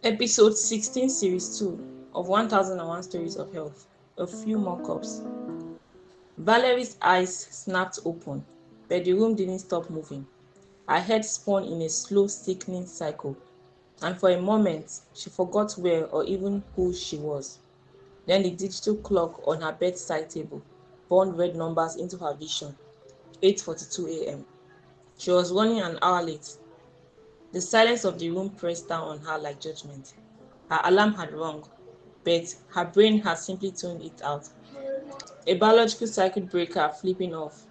Episode 16, Series 2 of 1001 Stories of Health. A few more cups. Valerie's eyes snapped open, but the room didn't stop moving. Her head spun in a slow, sickening cycle, and for a moment, she forgot where or even who she was. Then the digital clock on her bedside table burned red numbers into her vision. 8:42 a.m. She was running an hour late. The silence of the room pressed down on her like judgment. Her alarm had rung, but her brain had simply tuned it out. A biological circuit breaker flipping off.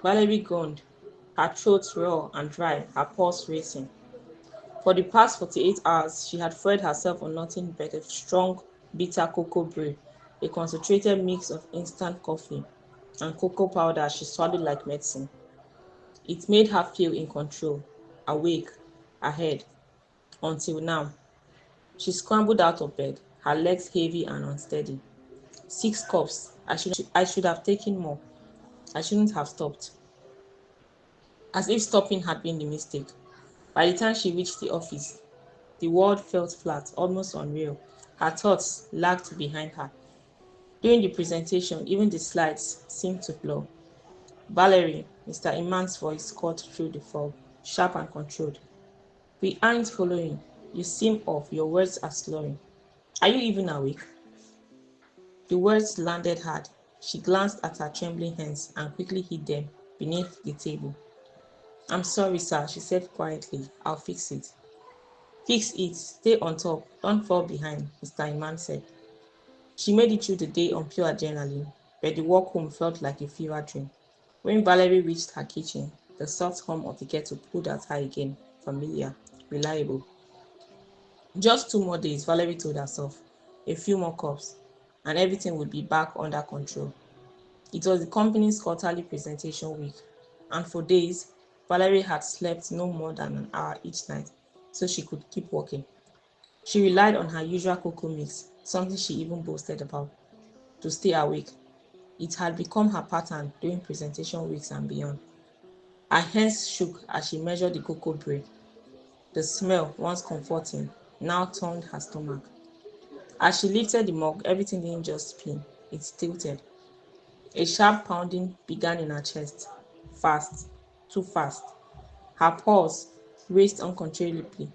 Valerie groaned, her throat raw and dry, her pulse racing. For the past 48 hours, she had fed herself on nothing but a strong, bitter cocoa brew, a concentrated mix of instant coffee and cocoa powder she swallowed like medicine. It made her feel in control, awake, ahead, until now. She scrambled out of bed, her legs heavy and unsteady. 6 cups. I should have taken more. I shouldn't have stopped. As if stopping had been the mistake. By the time she reached the office, the world felt flat, almost unreal. Her thoughts lagged behind her. During the presentation, even the slides seemed to blur. Valerie, Mr. Iman's voice cut through the fog, sharp and controlled. We aren't following. You seem off. Your words are slurring. Are you even awake? The words landed hard. She glanced at her trembling hands and quickly hid them beneath the table. I'm sorry, sir, she said quietly. I'll fix it. Fix it. Stay on top. Don't fall behind, Mr. Iman said. She made it through the day on pure adrenaline, but the walk home felt like a fever dream. When Valerie reached her kitchen, the soft hum of the kettle pulled at her again. Familiar, reliable. Just 2 more days, Valerie told herself. A few more cups, and everything would be back under control. It was the company's quarterly presentation week, and for days, Valerie had slept no more than an hour each night so she could keep working. She relied on her usual cocoa mix, something she even boasted about, to stay awake. It had become her pattern during presentation weeks and beyond. Her hands shook as she measured the cocoa brew. The smell, once comforting, now turned her stomach. As she lifted the mug, everything didn't just spin, it tilted. A sharp pounding began in her chest. Fast, too fast. Her pulse raced uncontrollably,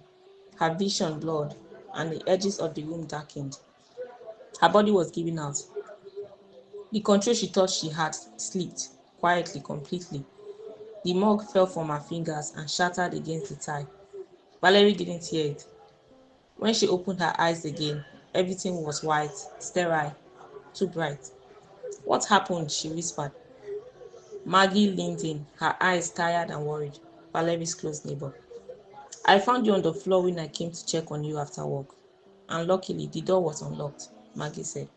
her vision blurred, and the edges of the room darkened. Her body was giving out. The control she thought she had slipped, quietly, completely. The mug fell from her fingers and shattered against the tie. Valerie didn't hear it. When she opened her eyes again, everything was white, sterile, too bright. What happened? She whispered. Maggie leaned in, her eyes tired and worried. Valerie's close neighbor. I found you on the floor when I came to check on you after work. And luckily, the door was unlocked, Maggie said.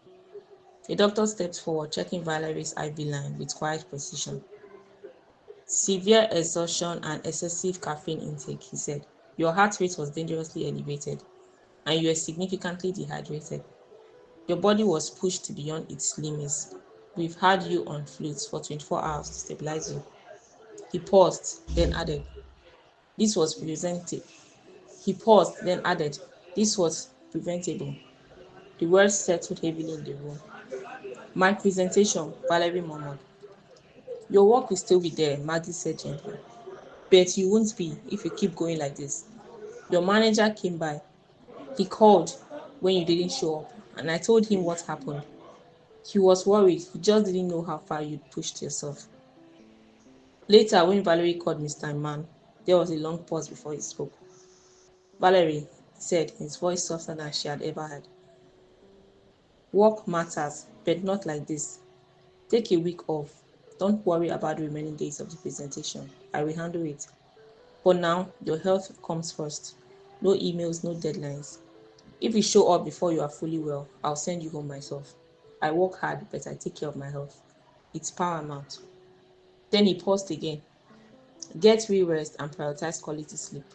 The doctor stepped forward, checking Valerie's IV line with quiet precision. Severe exhaustion and excessive caffeine intake, he said. Your heart rate was dangerously elevated, and you were significantly dehydrated. Your body was pushed beyond its limits. We've had you on flutes for 24 hours to stabilize you. He paused, then added, This was preventable. He paused, then added, This was preventable. The words settled heavily in the room. My presentation, Valerie murmured. Your work will still be there, Maggie said gently. But you won't be if you keep going like this. Your manager came by. He called when you didn't show up, and I told him what happened. He was worried. He just didn't know how far you'd pushed yourself. Later, when Valerie called Mr. Iman, there was a long pause before he spoke. Valerie, he said, his voice softer than she had ever heard. Work matters, but not like this. Take a week off. Don't worry about the remaining days of the presentation. I will handle it. For now, your health comes first. No emails, no deadlines. If you show up before you are fully well, I'll send you home myself. I work hard, but I take care of my health. It's paramount. Then he paused again. Get real rest and prioritize quality sleep.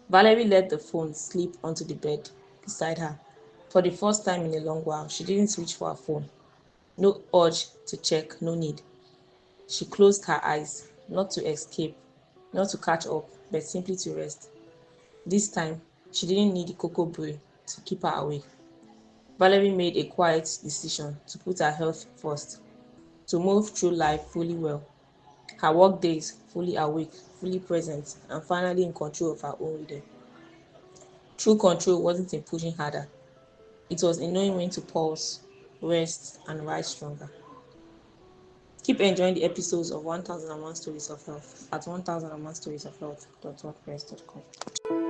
Valerie let the phone slip onto the bed beside her. For the first time in a long while, she didn't reach for her phone. No urge to check, no need. She closed her eyes, not to escape, not to catch up, but simply to rest. This time, She didn't need the cocoa brew to keep her awake. Valerie made a quiet decision to put her health first, to move through life fully well, her work days fully awake, fully present, and finally in control of her own rhythm. True control wasn't in pushing harder, it was in knowing when to pause, rest, and rise stronger. Keep enjoying the episodes of 1001 Stories of Health at 1001storiesofhealth.wordpress.com.